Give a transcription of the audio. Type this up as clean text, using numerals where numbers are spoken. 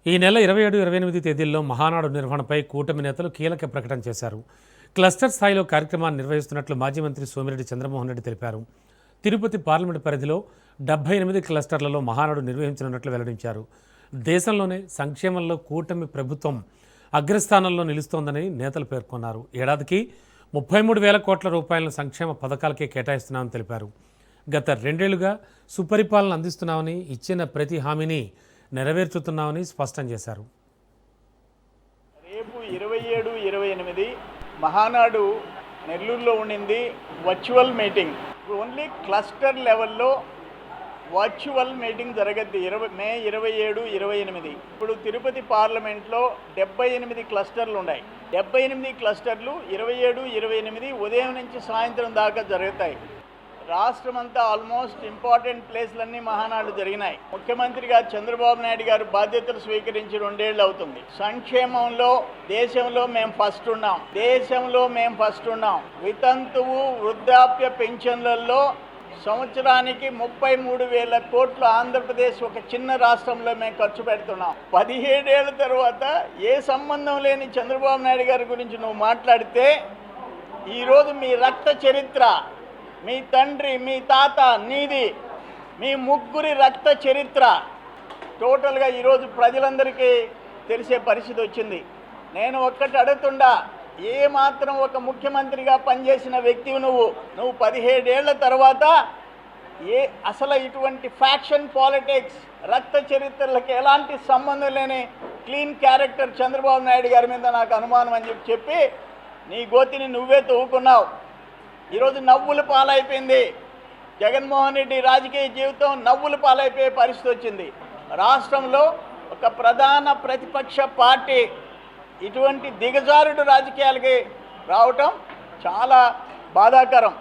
ఈ నెల 27-28 తేదీల్లో మహానాడు నిర్వహణపై కూటమి నేతలు కీలక ప్రకటన చేశారు. క్లస్టర్ స్థాయిలో కార్యక్రమాన్ని నిర్వహిస్తున్నట్లు మాజీ మంత్రి సోమిరెడ్డి చంద్రమోహన్ రెడ్డి తెలిపారు. తిరుపతి పార్లమెంటు పరిధిలో 78 క్లస్టర్లలో మహానాడు నిర్వహించనున్నట్లు వెల్లడించారు. దేశంలోనే సంక్షేమంలో కూటమి ప్రభుత్వం అగ్రస్థానంలో నిలుస్తోందని నేతలు పేర్కొన్నారు. ఏడాదికి 33,000 కోట్ల రూపాయలను సంక్షేమ పథకాలకే కేటాయిస్తున్నామని తెలిపారు. గత 2 ఏళ్లుగా సుపరిపాలన అందిస్తున్నామని, ఇచ్చిన ప్రతి హామీని నెరవేర్చుతున్నామని స్పష్టం చేశారు. రేపు 27-28 మహానాడు నెల్లూరులో ఉండింది వర్చువల్ మీటింగ్. ఓన్లీ క్లస్టర్ లెవెల్లో వర్చువల్ మీటింగ్ జరగద్ది మే 27-28. ఇప్పుడు తిరుపతి పార్లమెంట్లో 78 క్లస్టర్లు ఉన్నాయి. 78 క్లస్టర్లు 27-28 ఉదయం నుంచి సాయంత్రం దాకా జరుగుతాయి. రాష్ట్రమంతా ఆల్మోస్ట్ ఇంపార్టెంట్ ప్లేస్లన్నీ మహానాడు జరిగినాయి. ముఖ్యమంత్రిగా చంద్రబాబు నాయుడు గారు బాధ్యతలు స్వీకరించి 2 ఏళ్ళు అవుతుంది. సంక్షేమంలో దేశంలో మేము ఫస్ట్ ఉన్నాం. వితంతువు వృద్ధాప్య పెన్షన్లలో సంవత్సరానికి 33,000 కోట్లు ఆంధ్రప్రదేశ్ ఒక చిన్న రాష్ట్రంలో మేము ఖర్చు పెడుతున్నాం. 17 ఏళ్ల తర్వాత ఏ సంబంధం లేని చంద్రబాబు నాయుడు గారి గురించి నువ్వు మాట్లాడితే ఈరోజు మీ రక్త చరిత్ర, మీ తండ్రి, మీ తాత, నీది, మీ ముగ్గురి రక్త చరిత్ర టోటల్గా ఈరోజు ప్రజలందరికీ తెలిసే పరిస్థితి వచ్చింది. నేను ఒక్కటి అడుగుతుండా, ఏ మాత్రం ఒక ముఖ్యమంత్రిగా పనిచేసిన వ్యక్తివి నువ్వు 17 ఏళ్ల తర్వాత అసలు ఇటువంటి ఫ్యాక్షన్ పాలిటిక్స్, రక్త చరిత్రలకు ఎలాంటి సంబంధం లేని క్లీన్ క్యారెక్టర్ చంద్రబాబు నాయుడు గారి మీద నాకు అనుమానం అని చెప్పి నీ గోతిని నువ్వే తవ్వుకున్నావు. ఈరోజు నవ్వుల పాలైపోయింది. జగన్మోహన్ రెడ్డి రాజకీయ జీవితం నవ్వుల పాలైపోయే పరిస్థితి వచ్చింది. రాష్ట్రంలో ఒక ప్రధాన ప్రతిపక్ష పార్టీ ఇటువంటి దిగజారుడు రాజకీయాలకి రావటం చాలా బాధాకరం.